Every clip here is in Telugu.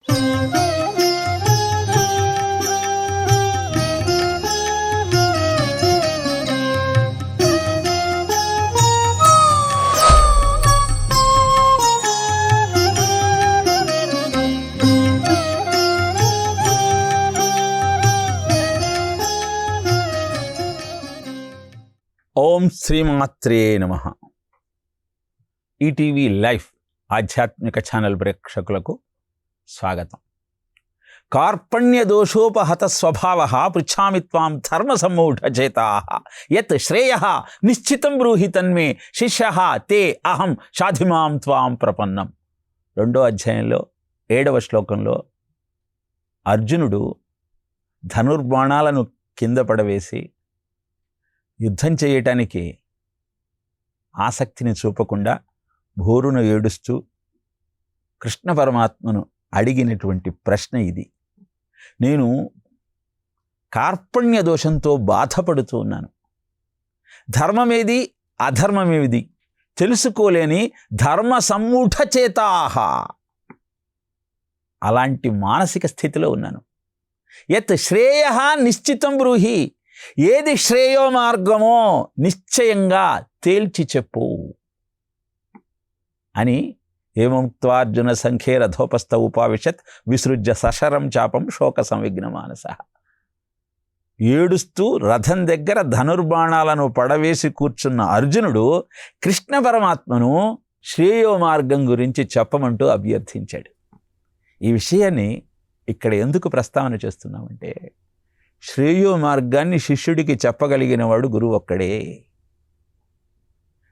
ఓం శ్రీమాత్రే నమః. ఈటీవీ లైఫ్ ఆధ్యాత్మిక ఛానల్ ప్రేక్షకులకు స్వాగతం. కార్పణ్య దోషోపహత స్వభావ పృచ్ఛామి త్వాం ధర్మ సమ్మూఢచేతా యత్ శ్రేయః నిశ్చితం బ్రూహి తన్మే శిష్యః తే అహం షాధిమాం త్వాం ప్రపన్నం. 2వ అధ్యాయంలో 7వ శ్లోకంలో అర్జునుడు ధనుర్బాణాలను కింద పడవేసి యుద్ధం చేయటానికి ఆసక్తిని చూపకుండా భోరున ఏడుస్తూ కృష్ణ పరమాత్మను అడిగినటువంటి ప్రశ్న ఇది. నేను కార్పణ్య దోషంతో బాధపడుతూ ఉన్నాను. ధర్మమేది అధర్మమేది తెలుసుకోలేని ధర్మ సమ్మూఢచేతాః, అలాంటి మానసిక స్థితిలో ఉన్నాను. యత్ శ్రేయః నిశ్చితం బ్రూహి, ఏది శ్రేయో మార్గమో నిశ్చయంగా తేల్చి చెప్పు అని ఏముక్త్వార్జున సంఖ్యే రథోపస్థ ఉపావిశత్ విసృజ్య సశరం చాపం శోక సంవిఘ్న మానస. ఏడుస్తూ రథం దగ్గర ధనుర్బాణాలను పడవేసి కూర్చున్న అర్జునుడు కృష్ణ పరమాత్మను శ్రేయో మార్గం గురించి చెప్పమంటూ అభ్యర్థించాడు. ఈ విషయాన్ని ఇక్కడ ఎందుకు ప్రస్తావన చేస్తున్నామంటే, శ్రేయో మార్గాన్ని శిష్యుడికి చెప్పగలిగిన వాడు గురువు ఒక్కడే.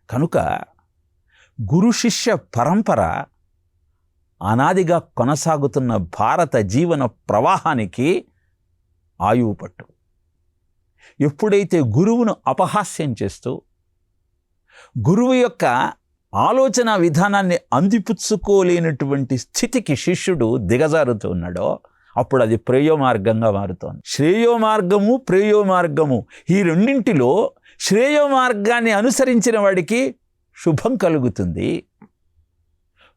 కనుక గురు శిష్య పరంపర అనాదిగా కొనసాగుతున్న భారత జీవన ప్రవాహానికి ఆయువు పట్టు. ఎప్పుడైతే గురువును అపహాస్యం చేస్తూ గురువు యొక్క ఆలోచన విధానాన్ని అందిపుచ్చుకోలేనటువంటి స్థితికి శిష్యుడు దిగజారుతూ ఉన్నాడో అప్పుడు అది ప్రేయో మార్గంగా మారుతోంది. శ్రేయో మార్గము ప్రేయో మార్గము, ఈ రెండింటిలో శ్రేయో మార్గాన్ని అనుసరించిన వాడికి శుభం కలుగుతుంది.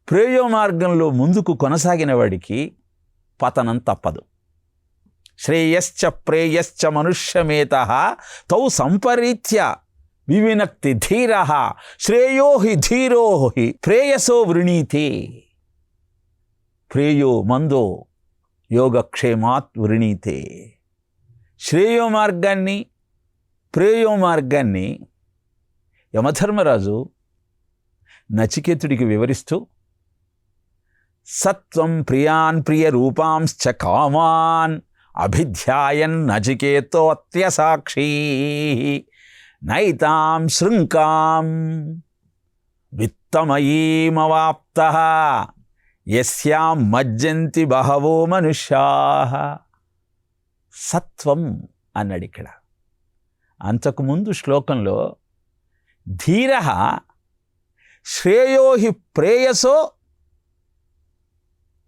ప్రేయో మార్గంలో ముందుకు కొనసాగిన వాడికి పతనం తప్పదు. శ్రేయశ్చ ప్రేయశ్చ మనుష్యమేతః తౌ సంపరీత్య వివినక్తి ధీరః శ్రేయో హి ధీరో హి ప్రేయసో వృణీతే. ప్రేయో మందో యోగక్షేమాత్ వృణీతే. శ్రేయో మార్గాన్ని ప్రేయో మార్గాన్ని యమధర్మరాజు నచికేతుడికి వివరిస్తూ సత్వం ప్రియాన్ ప్రియ రూపాంశ్చ కామాన్ అభిధ్యాయన్ నచికేతోత్యసాక్షీ నైతాం శృంకాం విత్తమయీమవాప్తః యస్యాం మజ్జంతి బహవో మనుష్యాః. సత్వం అన్నాడు ఇక్కడ. అంతకుముందు శ్లోకంలో ధీరః శ్రేయో హి ప్రేయసో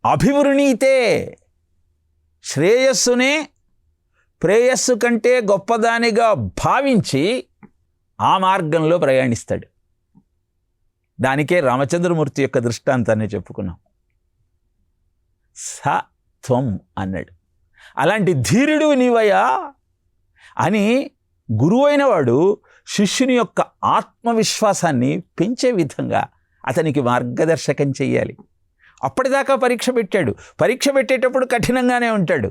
అభివృణీతే, శ్రేయస్సునే ప్రేయస్సు కంటే గొప్పదానిగా భావించి ఆ మార్గంలో ప్రయాణిస్తాడు. దానికే రామచంద్రమూర్తి యొక్క దృష్టాంతాన్ని చెప్పుకున్నాం. సత్వం అన్నాడు. అలాంటి ధీరుడు నీవయ్యా అని గురువైన వాడు శిష్యుని యొక్క ఆత్మవిశ్వాసాన్ని పెంచే విధంగా అతనికి మార్గదర్శకం చెయ్యాలి. అప్పటిదాకా పరీక్ష పెట్టాడు. పరీక్ష పెట్టేటప్పుడు కఠినంగానే ఉంటాడు.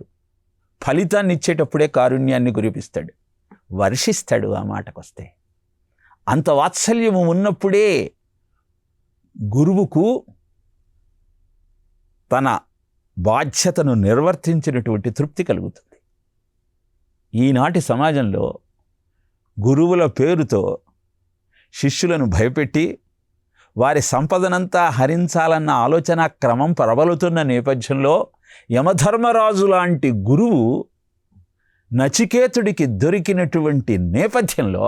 ఫలితాన్ని ఇచ్చేటప్పుడే కారుణ్యాన్ని కురిపిస్తాడు, వర్షిస్తాడు. ఆ మాటకొస్తే అంత వాత్సల్యము ఉన్నప్పుడే గురువుకు తన బాధ్యతను నిర్వర్తించినటువంటి తృప్తి కలుగుతుంది. ఈనాటి సమాజంలో గురువుల పేరుతో శిష్యులను భయపెట్టి వారి సంపదనంతా హరించాలన్న ఆలోచన క్రమం ప్రబలుతున్న నేపథ్యంలో యమధర్మరాజు లాంటి గురువు నచికేతుడికి దొరికినటువంటి నేపథ్యంలో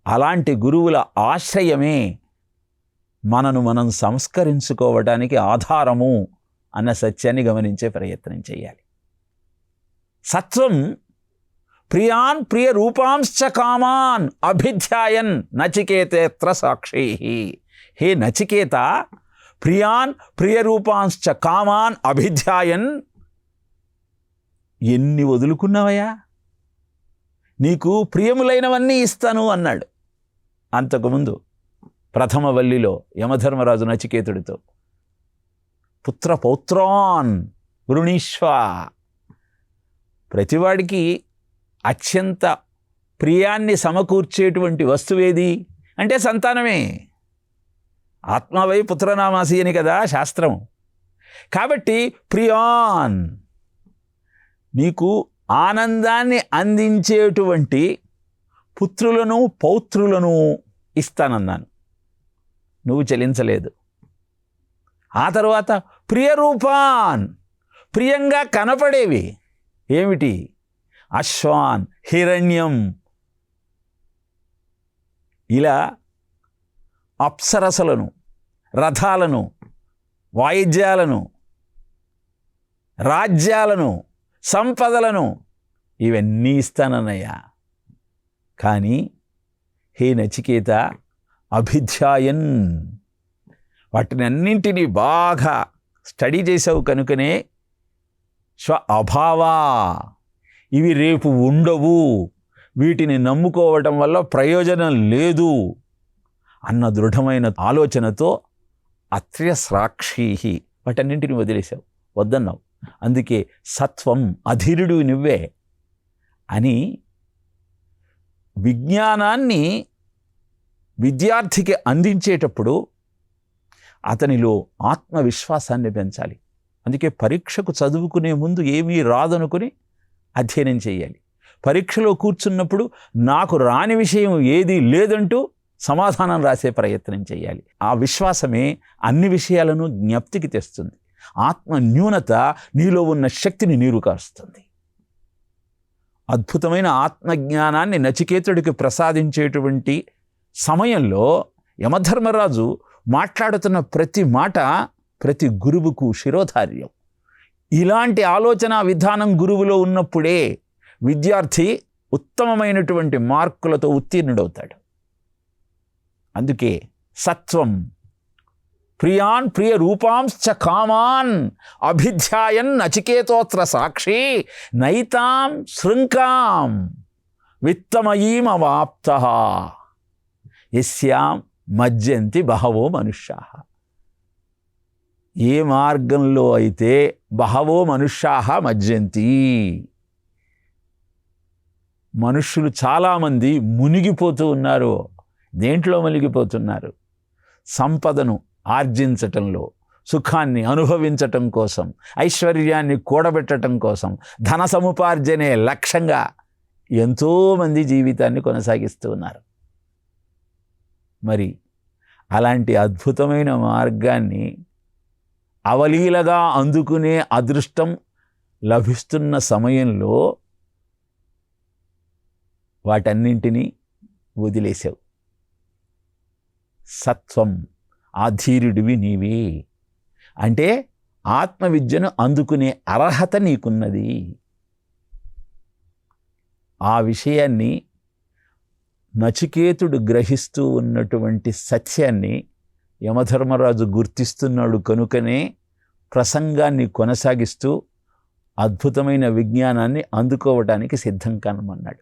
అలాంటి గురువుల ఆశ్రయమే మనను మనం సంస్కరించుకోవడానికి ఆధారము అన్న సత్యాన్ని గమనించే ప్రయత్నం చేయాలి. సత్వం ప్రియాన్ ప్రియ రూపాంశ్చ కామాన్ అభిధ్యాయన్ నచికేతేత్ర సాక్షి. హే నచికేత, ప్రియాన్ ప్రియరూపాంశ్చ కామాన్ అభిధ్యాయన్. ఎన్ని వదులుకున్నావయ్యా, నీకు ప్రియములైనవన్నీ ఇస్తాను అన్నాడు. అంతకుముందు ప్రథమ వల్లిలో యమధర్మరాజు నచికేతుడితో పుత్ర పౌత్రాన్ వృణీష్వ. ప్రతివాడికి అత్యంత ప్రియాన్ని సమకూర్చేటువంటి వస్తువేది అంటే సంతానమే. ఆత్మవై పుత్రనామాసి అని కదా శాస్త్రం. కాబట్టి ప్రియాన్, నీకు ఆనందాన్ని అందించేటువంటి పుత్రులను పౌత్రులను ఇస్తానన్నాను, నువ్వు చెలించలేదు. ఆ తర్వాత ప్రియరూపాన్, ప్రియంగా కనపడేవి. ఏమిటి? అశ్వాన్, హిరణ్యం. ఇలా అప్సరసలను, రథాలను, వాయిద్యాలను, రాజ్యాలను, సంపదలను ఇవన్నీ ఇస్తానన్నయ్యా. కానీ హే నచికేత, అభిధ్యాయన్, వాటిని అన్నింటినీ బాగా స్టడీ చేసావు కనుకనే స్వ అభావా, ఇవి రేపు ఉండవు, వీటిని నమ్ముకోవటం వల్ల ప్రయోజనం లేదు అన్న దృఢమైన ఆలోచనతో అత్ర్యస్రాక్షీ, వాటన్నింటిని వదిలేసావు, వద్దన్నావు. అందుకే సత్వం, అధీరుడు నువ్వే అని విజ్ఞానాన్ని విద్యార్థికి అందించేటప్పుడు అతనిలో ఆత్మవిశ్వాసాన్ని పెంచాలి. అందుకే పరీక్షకు చదువుకునే ముందు ఏమీ రాదనుకుని అధ్యయనం చేయాలి. పరీక్షలో కూర్చున్నప్పుడు నాకు రాని విషయం ఏదీ లేదంటూ సమాధానం రాసే ప్రయత్నం చేయాలి. ఆ విశ్వాసమే అన్ని విషయాలను జ్ఞప్తికి తెస్తుంది. ఆత్మ న్యూనత నీలో ఉన్న శక్తిని నీరుకారుస్తుంది. అద్భుతమైన ఆత్మజ్ఞానాన్ని నచికేతుడికి ప్రసాదించేటువంటి సమయంలో యమధర్మరాజు మాట్లాడుతున్న ప్రతి మాట ప్రతి గురువుకు శిరోధార్యం. ఇలాంటి ఆలోచన విధానం గురువులో ఉన్నప్పుడే విద్యార్థి ఉత్తమమైనటువంటి మార్కులతో ఉత్తీర్ణుడవుతాడు. అందుకే సత్వం, ప్రియాన్ ప్రియ రూపాంశ్చ కామాన్ అభిధ్యాయన్ నచికేతోత్ర సాక్షి నైతాం శృంకాం విత్తమయీం అవాప్తః యస్యాం మజ్జంతి బహవో మనుష్యాః. ఏ మార్గంలో అయితే బహవో మనుష్యాః మజ్జంతి, మనుష్యులు చాలామంది మునిగిపోతూ ఉన్నారు. దేంట్లో మునిగిపోతున్నారు? సంపదను ఆర్జించటంలో, సుఖాన్ని అనుభవించటం కోసం, ఐశ్వర్యాన్ని కూడబెట్టడం కోసం, ధన సముపార్జనే లక్ష్యంగా ఎంతోమంది జీవితాన్ని కొనసాగిస్తూ ఉన్నారు. మరి అలాంటి అద్భుతమైన మార్గాన్ని అవలీలగా అందుకునే అదృష్టం లభిస్తున్న సమయంలో వాటన్నింటినీ వదిలేశావు. సత్వం, ఆధీరుడివి నీవే. అంటే ఆత్మవిద్యను అందుకునే అర్హత నీకున్నది. ఆ విషయాన్ని నచికేతుడు గ్రహిస్తూ ఉన్నటువంటి సత్యాన్ని యమధర్మరాజు గుర్తిస్తున్నాడు కనుకనే ప్రసంగాన్ని కొనసాగిస్తూ అద్భుతమైన విజ్ఞానాన్ని అందుకోవటానికి సిద్ధం కానమన్నాడు.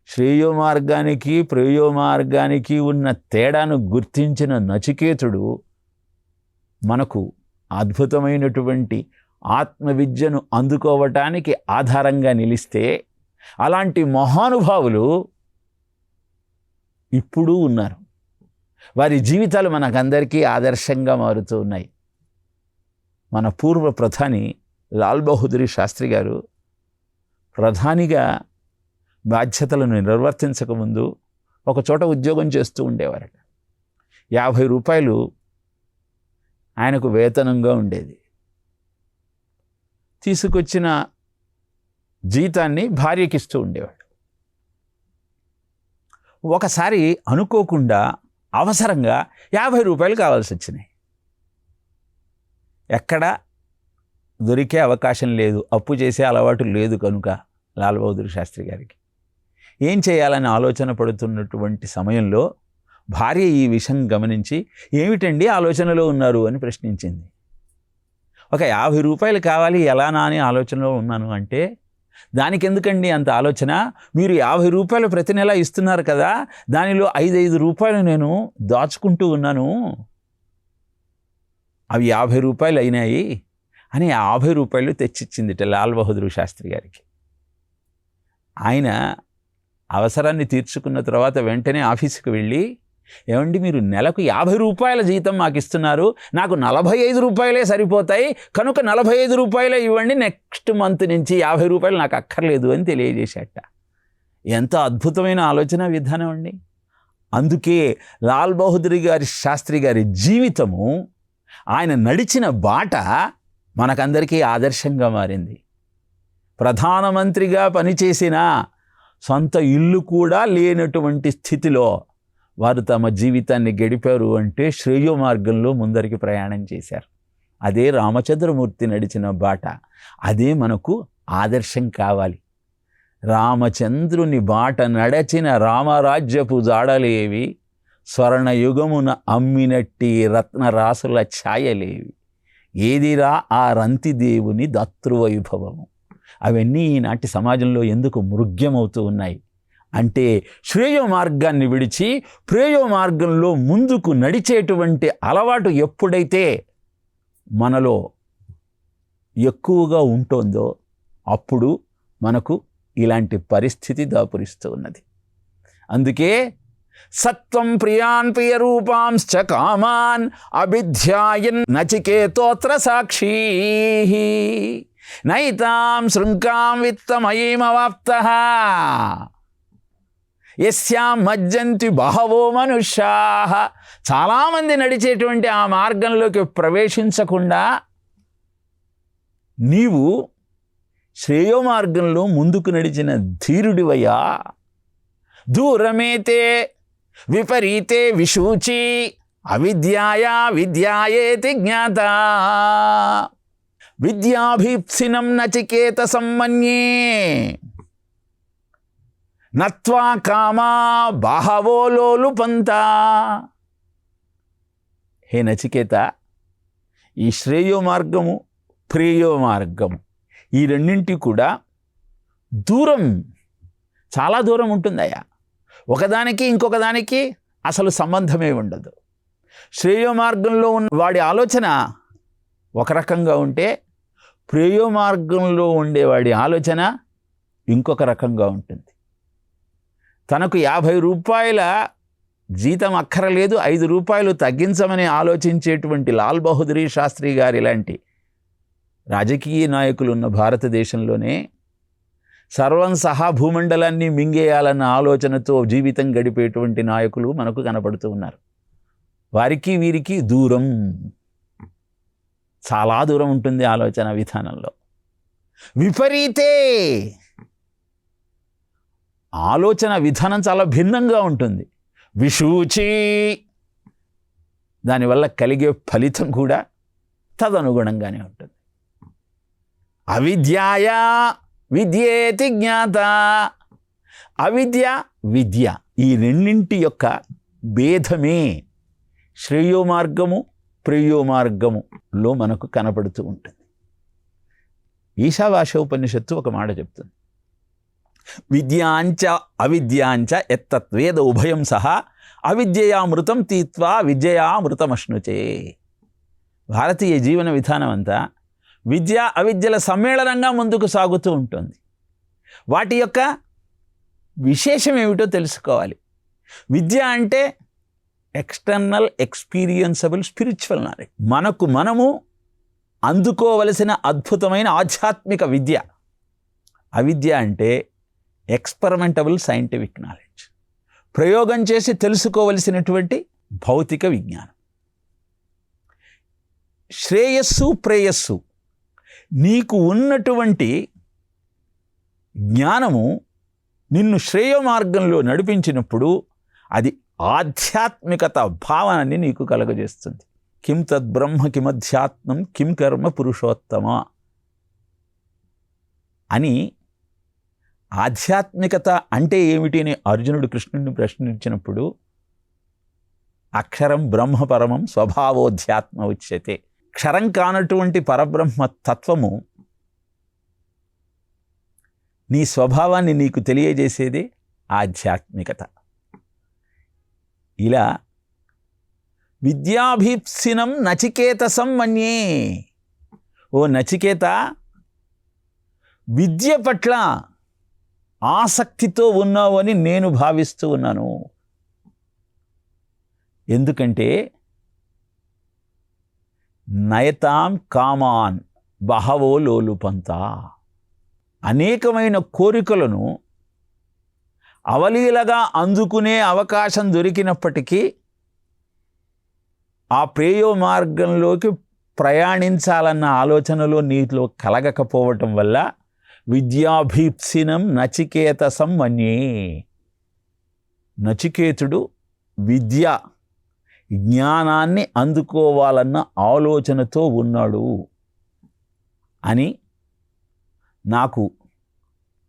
శ్రేయోమార్గానికి ప్రేయోమార్గానికి ఉన్న తేడాను గుర్తించిన నచికేతుడు మనకు అద్భుతమైనటువంటి ఆత్మవిద్యను అందుకోవటానికి ఆధారంగా నిలిస్తే, అలాంటి మహానుభావులు ఇప్పుడు ఉన్నారు. వారి జీవితాలు మనకందరికీ ఆదర్శంగా మారుతూ ఉన్నాయి. మన పూర్వ ప్రధాని లాల్ బహదూర్ శాస్త్రి గారు ప్రధానిగా బాధ్యతలను నిర్వర్తించకముందు ఒక చోట ఉద్యోగం చేస్తూ ఉండేవారట. 50 రూపాయలు ఆయనకు వేతనంగా ఉండేది. తీసుకొచ్చిన జీతాన్ని భార్యకిస్తూ ఉండేవాడు. ఒకసారి అనుకోకుండా అవసరంగా 50 రూపాయలు కావాల్సి వచ్చినాయి. ఎక్కడ దొరికే అవకాశం లేదు, అప్పు చేసే అలవాటు లేదు కనుక లాల్ బహదూర్ శాస్త్రి గారికి ఏం చేయాలని ఆలోచన పడుతున్నటువంటి సమయంలో భార్య ఈ విషయం గమనించి, ఏమిటండి ఆలోచనలో ఉన్నారు అని ప్రశ్నించింది. ఒక 50 రూపాయలు కావాలి ఎలానా అని ఆలోచనలో ఉన్నాను అంటే, దానికి ఎందుకండి అంత ఆలోచన, మీరు 50 రూపాయలు ప్రతి నెల ఇస్తున్నారు కదా, దానిలో 5 రూపాయలు నేను దాచుకుంటూ ఉన్నాను, అవి 50 రూపాయలు అయినాయి అని 50 రూపాయలు తెచ్చిచ్చిందిట లాల్ బహదూర్ శాస్త్రి గారికి. ఆయన అవసరాన్ని తీర్చుకున్న తర్వాత వెంటనే ఆఫీసుకి వెళ్ళి, ఏమండి మీరు నెలకు 50 రూపాయల జీతం మాకు ఇస్తున్నారు, నాకు 45 రూపాయలే సరిపోతాయి, కనుక 45 రూపాయలే ఇవ్వండి, నెక్స్ట్ మంత్ నుంచి 50 రూపాయలు నాకు అక్కర్లేదు అని తెలియజేశాట. ఎంత అద్భుతమైన ఆలోచన విధానం అండి. అందుకే లాల్ బహదూర్ గారి శాస్త్రి గారి జీవితము, ఆయన నడిచిన బాట మనకందరికీ ఆదర్శంగా మారింది. ప్రధానమంత్రిగా పనిచేసిన సొంత ఇల్లు కూడా లేనటువంటి స్థితిలో వారు తమ జీవితాన్ని గడిపారు అంటే శ్రేయో మార్గంలో ముందరికి ప్రయాణం చేశారు. అదే రామచంద్రమూర్తి నడిచిన బాట, అదే మనకు ఆదర్శం కావాలి. రామచంద్రుని బాట నడచిన రామరాజ్యపు జాడలేవి, స్వర్ణయుగమున అమ్మినట్టి రత్నరాసుల ఛాయలేవి, ఏదిరా ఆ రంతిదేవుని దతృవైభవము. అవన్నీ ఈనాటి సమాజంలో ఎందుకు మృగ్యమవుతూ ఉన్నాయి అంటే, శ్రేయో మార్గాన్ని విడిచి ప్రేయో మార్గంలో ముందుకు నడిచేటువంటి అలవాటు ఎప్పుడైతే మనలో ఎక్కువగా ఉంటుందో అప్పుడు మనకు ఇలాంటి పరిస్థితి దాపురిస్తూ ఉన్నది. అందుకే సత్వం ప్రియాన్ ప్రియ రూపాంశ్చ కామాన్ అభిధ్యాయన్ నచికేతోత్ర సాక్షీ నైతాం శృంకాం విత్తమయీమవాప్తః యస్యాం మజ్జంతి బహవో మనుష్యాః. చాలామంది నడిచేటువంటి ఆ మార్గంలోకి ప్రవేశించకుండా నీవు శ్రేయో మార్గంలో ముందుకు నడిచిన ధీరుడివయ్యా. దూరమేతే విపరీతే విశూచి అవిద్యాయా విద్యాయేతి జ్ఞాత విద్యాభీప్సినం నచికేత సమ్మన్యే నత్వా కామా బాహవో లోలుపంత. హే నచికేత, ఈ శ్రేయో మార్గము ప్రేయో మార్గము ఈ రెండింటి కూడా దూరం, చాలా దూరం ఉంటుందయ్యా. ఒకదానికి ఇంకొకదానికి అసలు సంబంధమే ఉండదు. శ్రేయో మార్గంలో ఉన్న వాడి ఆలోచన ఒక రకంగా ఉంటే, ప్రేయో మార్గంలో ఉండేవాడి ఆలోచన ఇంకొక రకంగా ఉంటుంది. తనకు 50 రూపాయల జీతం అక్కరలేదు, 5 రూపాయలు తగ్గించమని ఆలోచించేటువంటి లాల్ బహదూర్ శాస్త్రి గారి లాంటి రాజకీయ నాయకులు ఉన్న భారతదేశంలోనే సర్వం సహా భూమండలాన్ని మింగేయాలన్న ఆలోచనతో జీవితం గడిపేటువంటి నాయకులు మనకు కనపడుతూ ఉన్నారు. వారికి వీరికి దూరం, చాలా దూరం ఉంటుంది ఆలోచన విధానంలో. విపరీతే, ఆలోచన విధానం చాలా భిన్నంగా ఉంటుంది. విశూచి, దానివల్ల కలిగే ఫలితం కూడా తదనుగుణంగానే ఉంటుంది. అవిద్యాయా విద్యేతి జ్ఞాత. అవిద్య విద్య ఈ రెండింటి యొక్క భేదమే శ్రేయో మార్గము ప్రేయో మార్గములో మనకు కనపడుతూ ఉంటుంది. ఈశావాస్యోపనిషత్తు ఒక మాట చెప్తుంది, విద్యాంచ అవిద్యాంచ ఎత్తత్వేద ఉభయం సహా అవిద్యయామృతం తీత్వా విద్యయామృతమశ్నుచే. భారతీయ జీవన విధానం అంతా విద్య అవిద్యల సమ్మేళనంగా ముందుకు సాగుతూ ఉంటుంది. వాటి యొక్క విశేషం ఏమిటో తెలుసుకోవాలి. విద్య అంటే ఎక్స్టర్నల్ ఎక్స్పీరియన్సబుల్ స్పిరిచువల్ నాలెడ్జ్, మనకు మనము అందుకోవలసిన అద్భుతమైన ఆధ్యాత్మిక విద్య. అవిద్య అంటే ఎక్స్పెరిమెంటబుల్ సైంటిఫిక్ నాలెడ్జ్, ప్రయోగం చేసి తెలుసుకోవలసినటువంటి భౌతిక విజ్ఞానం. శ్రేయస్సు ప్రేయస్సు, నీకు ఉన్నటువంటి జ్ఞానము నిన్ను శ్రేయో మార్గంలో నడిపించినప్పుడు అది ఆధ్యాత్మికత భావనని నీకు కలగజేస్తుంది. కిం తద్బ్రహ్మ కిమధ్యాత్మం కిం కర్మ పురుషోత్తమ అని ఆధ్యాత్మికత అంటే ఏమిటి అని అర్జునుడు కృష్ణుడిని ప్రశ్నించినప్పుడు అక్షరం బ్రహ్మపరమం స్వభావోధ్యాత్మ ఉచ్యతే. క్షరం కానటువంటి పరబ్రహ్మ తత్వము నీ స్వభావాన్ని నీకు తెలియజేసేదే ఆధ్యాత్మికత. ఇలా విద్యాభీప్సినం నచికేతసం మన్యే. ఓ నచికేత, విద్య పట్ల ఆసక్తితో ఉన్నావు అని నేను భావిస్తూ ఉన్నాను. ఎందుకంటే నయతాం కామాన్ బహవో లోలుపంత. అనేకమైన కోరికలను అవలీలగా అందుకునే అవకాశం దొరికినప్పటికీ ఆ ప్రేయో మార్గంలోకి ప్రయాణించాలన్న ఆలోచనలో నీలో కలగకపోవటం వల్ల విద్యాభీప్సినం నచికేతసం మన్యే. నచికేతుడు విద్య జ్ఞానాన్ని అందుకోవాలన్న ఆలోచనతో ఉన్నాడు అని నాకు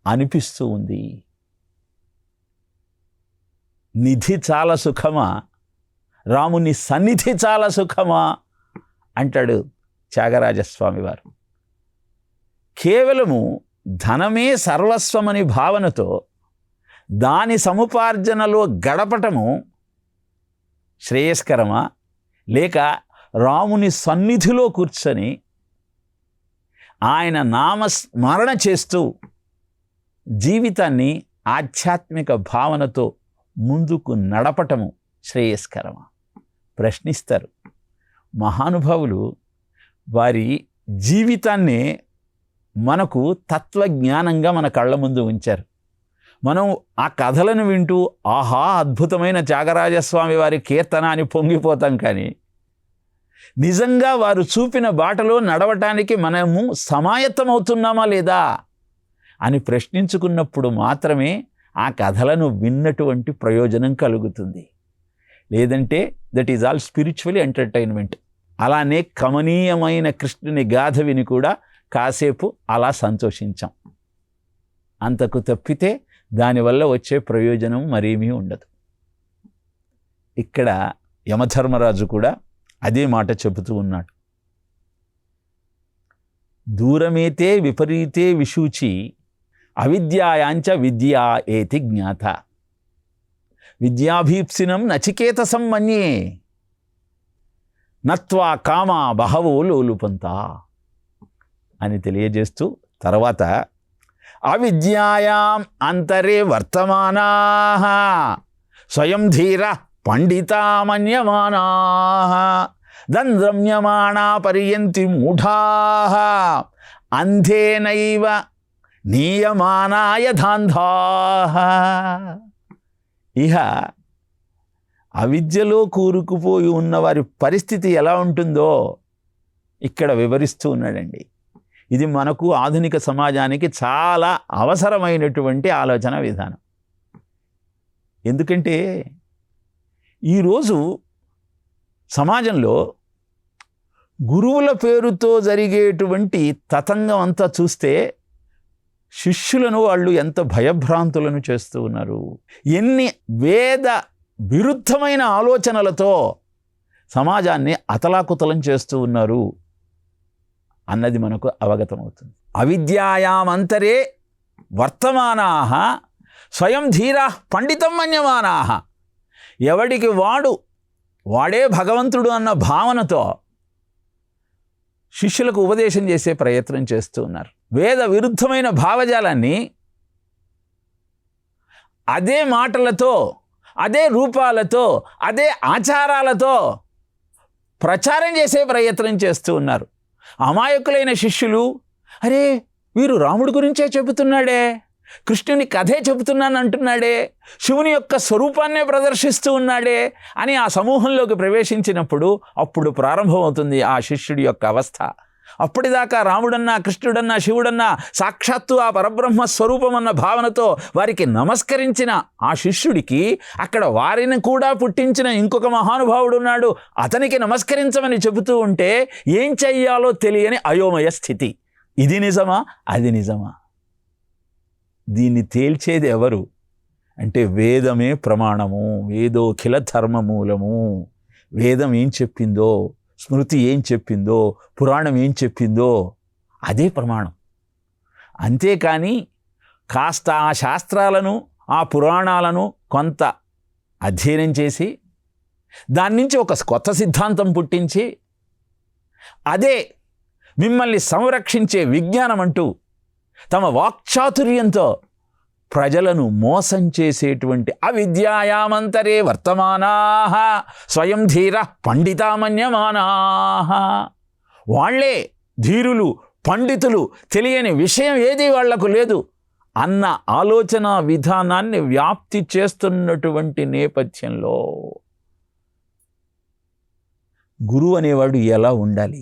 అనిపిస్తూ ఉంది. నిధి చాలా సుఖమా, రాముని సన్నిధి చాలా సుఖమా అంటాడు త్యాగరాజస్వామి వారు. కేవలము ధనమే సర్వస్వమని భావనతో దాని సముపార్జనలో గడపటము శ్రేయస్కరమా, లేక రాముని సన్నిధిలో కూర్చొని ఆయన నామస్మరణ చేస్తూ జీవితాన్ని ఆధ్యాత్మిక భావనతో ముందుకు నడపటము శ్రేయస్కరమా? ప్రశ్నిస్తారు. మహానుభావులు వారి జీవితాన్నే మనకు తత్వజ్ఞానంగా మన కళ్ళ ముందు ఉంచారు. మనం ఆ కథలను వింటూ ఆహా అద్భుతమైన త్యాగరాజస్వామి వారి కీర్తన అని పొంగిపోతాం. కానీ నిజంగా వారు చూపిన బాటలో నడవటానికి మనము సమాయత్తమవుతున్నామా లేదా అని ప్రశ్నించుకున్నప్పుడు మాత్రమే ఆ కథలను విన్నటువంటి ప్రయోజనం కలుగుతుంది. లేదంటే that is all spiritual entertainment. అలానే కమనీయమైన కృష్ణుని గాథ విని కూడా కాసేపు అలా సంతోషించాం. అంతకు తప్పితే దానివల్ల వచ్చే ప్రయోజనం మరేమీ ఉండదు. ఇక్కడ యమధర్మరాజు కూడా అదే మాట చెబుతూ ఉన్నాడు. దూరమేతే విపరీతే విశూచి అవిద్యాయాంచ విద్యా ఏతి జ్ఞాత విద్యాభీప్సినం నచికేతసం మన్యే నత్వా కామా బహవో లోలుపంత అని తెలియజేస్తూ తర్వాత అవిద్యాయాం అంతరే వర్తమానాః స్వయం ధీర పండితామన్యమానాః దంద్రమ్యమాణా పర్యంతి మూఢాః అంధేనైవ నీయమానాయ ధాంధాః. ఇహ అవిద్యలో కూరుకుపోయి ఉన్న వారి పరిస్థితి ఎలా ఉంటుందో ఇక్కడ వివరిస్తూ ఉన్నాడండి. ఇది మనకు ఆధునిక సమాజానికి చాలా అవసరమైనటువంటి ఆలోచన విధానం. ఎందుకంటే ఈరోజు సమాజంలో గురువుల పేరుతో జరిగేటువంటి తతంగం అంతా చూస్తే శిష్యులను వాళ్ళు ఎంత భయభ్రాంతులను చేస్తూ ఉన్నారు. ఎన్ని వేద విరుద్ధమైన ఆలోచనలతో సమాజాన్ని అతలాకుతలం చేస్తూ ఉన్నారు అన్నది మనకు అవగతమవుతుంది. అవిద్యాయామంతరే వర్తమానాః స్వయం ధీరాః పండితం మన్యమానాః. ఎవడికి వాడే భగవంతుడు అన్న భావనతో శిష్యులకు ఉపదేశం చేసే ప్రయత్నం చేస్తూ ఉన్నారు. వేద విరుద్ధమైన భావజాలాన్ని అదే మాటలతో, అదే రూపాలతో, అదే ఆచారాలతో ప్రచారం చేసే ప్రయత్నం చేస్తూ ఉన్నారు. అమాయకులైన శిష్యులు అరే వీరు రాముడి గురించే చెబుతున్నాడే, కృష్ణుని కథే చెబుతున్నాను అంటున్నాడే, శివుని యొక్క స్వరూపాన్నే ప్రదర్శిస్తూ ఉన్నాడే అని ఆ సమూహంలోకి ప్రవేశించినప్పుడు అప్పుడు ప్రారంభమవుతుంది ఆ శిష్యుడి యొక్క అవస్థ. అప్పటిదాకా రాముడన్నా, కృష్ణుడన్నా, శివుడన్నా సాక్షాత్తు ఆ పరబ్రహ్మ స్వరూపం అన్న భావనతో వారికి నమస్కరించిన ఆ శిష్యుడికి అక్కడ వారిని కూడా పుట్టించిన ఇంకొక మహానుభావుడు ఉన్నాడు, అతనికి నమస్కరించమని చెబుతూ ఉంటే ఏం చెయ్యాలో తెలియని అయోమయ స్థితి. ఇది నిజమా, అది నిజమా? దీన్ని తేల్చేది ఎవరు అంటే వేదమే ప్రమాణము, వేదోఖిల ధర్మమూలము. వేదం ఏం చెప్పిందో, స్మృతి ఏం చెప్పిందో, పురాణం ఏం చెప్పిందో అదే ప్రమాణం. అంతేకాని కాస్త ఆ శాస్త్రాలను, ఆ పురాణాలను కొంత అధ్యయనం చేసి దాని నుంచి ఒక కొత్త సిద్ధాంతం పుట్టించి అదే మిమ్మల్ని సంరక్షించే విజ్ఞానం అంటూ తమ వాక్చాతుర్యంతో ప్రజలను మోసం చేసేటువంటి అవిద్యాయామంతరే వర్తమానాః స్వయం ధీర పండితామన్యమానాః, వాళ్లే ధీరులు, పండితులు, తెలియని విషయం ఏది వాళ్లకు లేదు అన్న ఆలోచన విధానాన్ని వ్యాప్తి చేస్తున్నటువంటి నేపథ్యంలో గురువు అనేవాడు ఎలా ఉండాలి?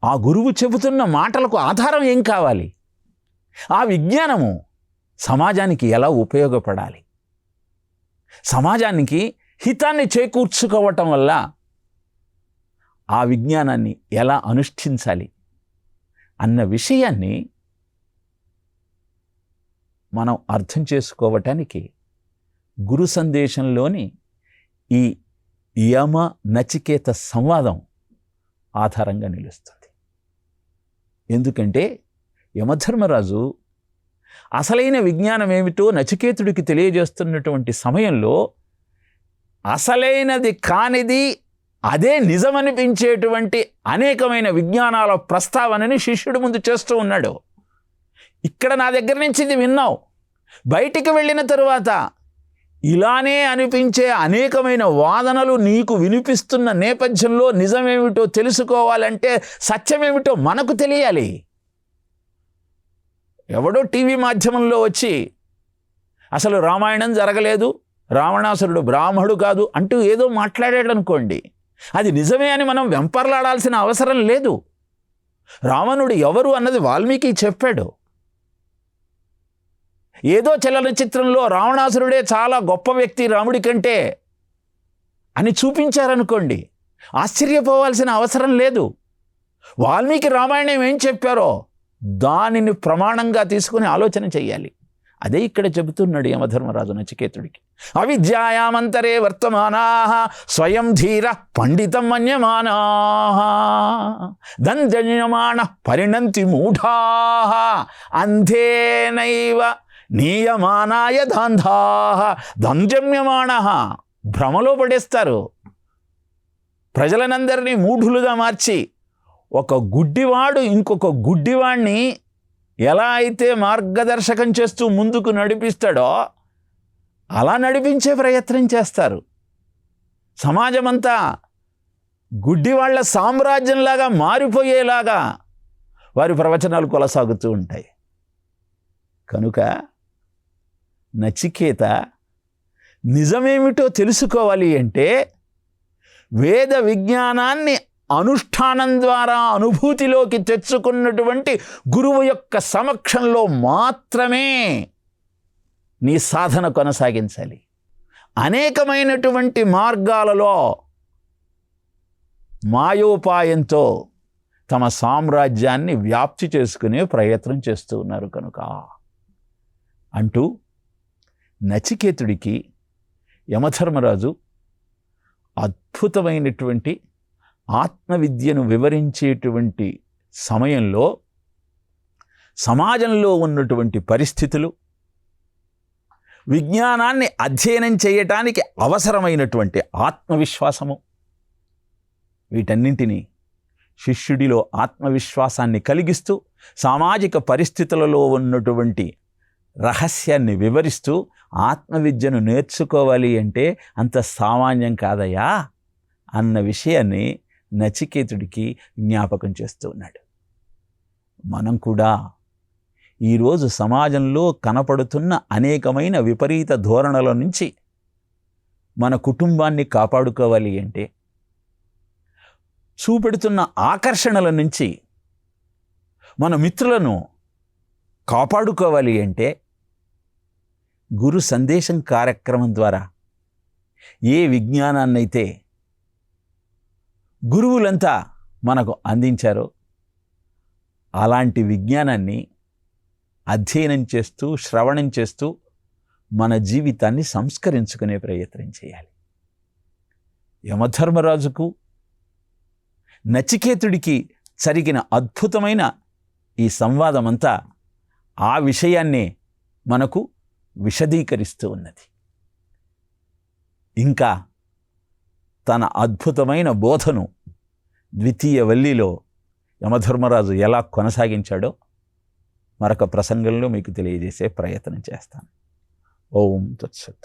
ఆ గురువు చెబుతున్న మాటలకు ఆధారం ఏం కావాలి? ఆ విజ్ఞానము సమాజానికి ఎలా ఉపయోగపడాలి? సమాజానికి హితాన్ని చేకూర్చుకోవటం వల్ల ఆ విజ్ఞానాన్ని ఎలా అనుష్ఠించాలి అన్న విషయాన్ని మనం అర్థం చేసుకోవటానికి గురు సందేశంలోని ఈ యమ నచికేత సంవాదం ఆధారంగా నిలుస్తుంది. ఎందుకంటే యమధర్మరాజు అసలైన విజ్ఞానం ఏమిటో నచికేతుడికి తెలియజేస్తున్నటువంటి సమయంలో అసలైనది కానిది అదే నిజమనిపించేటువంటి అనేకమైన విజ్ఞానాల ప్రస్తావనని శిష్యుడి ముందు చేస్తూ ఉన్నాడు. ఇక్కడ నా దగ్గర నుంచి ఇది విన్నావు, బయటికి వెళ్ళిన తరువాత ఇలానే అనిపించే అనేకమైన వాదనలు నీకు వినిపిస్తున్న నేపథ్యంలో నిజమేమిటో తెలుసుకోవాలంటే సత్యమేమిటో మనకు తెలియాలి. ఎవడో టీవీ మాధ్యమంలో వచ్చి అసలు రామాయణం జరగలేదు, రావణాసురుడు బ్రాహ్మడు కాదు అంటూ ఏదో మాట్లాడాడు అనుకోండి, అది నిజమే అని మనం వెంపర్లాడాల్సిన అవసరం లేదు. రావణుడు ఎవరు అన్నది వాల్మీకి చెప్పాడు. ఏదో చలనచిత్రంలో రావణాసురుడే చాలా గొప్ప వ్యక్తి రాముడి కంటే అని చూపించారనుకోండి, ఆశ్చర్యపోవాల్సిన అవసరం లేదు. వాల్మీకి రామాయణం ఏం చెప్పారో దానిని ప్రమాణంగా తీసుకుని ఆలోచన చెయ్యాలి. అదే ఇక్కడ చెబుతున్నాడు యమధర్మరాజు నచికేతుడికి. అవిద్యాయామంతరే వర్తమానాః స్వయం ధీర పండితం మన్యమానాః దంజన్యమానః పరిణంతి మూఢాః అంధేనైవ నీయమానాయ దాంధాః దంజమ్యమానః. భ్రమలో పడేస్తారు, ప్రజలనందరినీ మూఢులుగా మార్చి ఒక గుడ్డివాడు ఇంకొక గుడ్డివాణ్ణి ఎలా అయితే మార్గదర్శకం చేస్తూ ముందుకు నడిపిస్తాడో అలా నడిపించే ప్రయత్నం చేస్తారు. సమాజమంతా గుడ్డివాళ్ల సామ్రాజ్యంలాగా మారిపోయేలాగా వారి ప్రవచనాలు కొనసాగుతూ ఉంటాయి. కనుక నచికేత నిజమేమిటో తెలుసుకోవాలి అంటే వేద విజ్ఞానాన్ని అనుష్ఠానం ద్వారా అనుభూతిలోకి తెచ్చుకున్నటువంటి గురువు యొక్క సమక్షంలో మాత్రమే నీ సాధన కొనసాగించాలి. అనేకమైనటువంటి మార్గాలలో మాయోపాయంతో తమ సామ్రాజ్యాన్ని వ్యాప్తి చేసుకునే ప్రయత్నం చేస్తూ ఉన్నారు కనుక అంటూ నచికేతుడికి యమధర్మరాజు అద్భుతమైనటువంటి ఆత్మవిద్యను వివరించేటువంటి సమయంలో సమాజంలో ఉన్నటువంటి పరిస్థితులు, విజ్ఞానాన్ని అధ్యయనం చేయటానికి అవసరమైనటువంటి ఆత్మవిశ్వాసము, వీటన్నింటినీ శిష్యుడిలో ఆత్మవిశ్వాసాన్ని కలిగిస్తూ సామాజిక పరిస్థితులలో ఉన్నటువంటి రహస్యాన్ని వివరిస్తూ ఆత్మవిద్యను నేర్చుకోవాలి అంటే అంత సామాన్యం కాదయ్యా అన్న విషయాన్ని నచికేతుడికి జ్ఞాపకం చేస్తూ ఉన్నాడు. మనం కూడా ఈరోజు సమాజంలో కనపడుతున్న అనేకమైన విపరీత ధోరణుల నుంచి మన కుటుంబాన్ని కాపాడుకోవాలి అంటే, చూపెడుతున్న ఆకర్షణల నుంచి మన మిత్రులను కాపాడుకోవాలి అంటే గురు సందేశం కార్యక్రమం ద్వారా ఏ విజ్ఞానాన్నైతే గురువులంతా మనకు అందించారో అలాంటి విజ్ఞానాన్ని అధ్యయనం చేస్తూ శ్రవణం చేస్తూ మన జీవితాన్ని సంస్కరించుకునే ప్రయత్నం చేయాలి. యమధర్మరాజుకు నచికేతుడికి జరిగిన అద్భుతమైన ఈ సంవాదమంతా ఆ విషయాన్నే మనకు విశదీకరిస్తూ ఉన్నది. ఇంకా తన అద్భుతమైన బోధను ద్వితీయ వల్లిలో యమధర్మరాజు ఎలా కొనసాగించాడో మరొక ప్రసంగంలో మీకు తెలియజేసే ప్రయత్నం చేస్తాను. ఓం తత్సత్.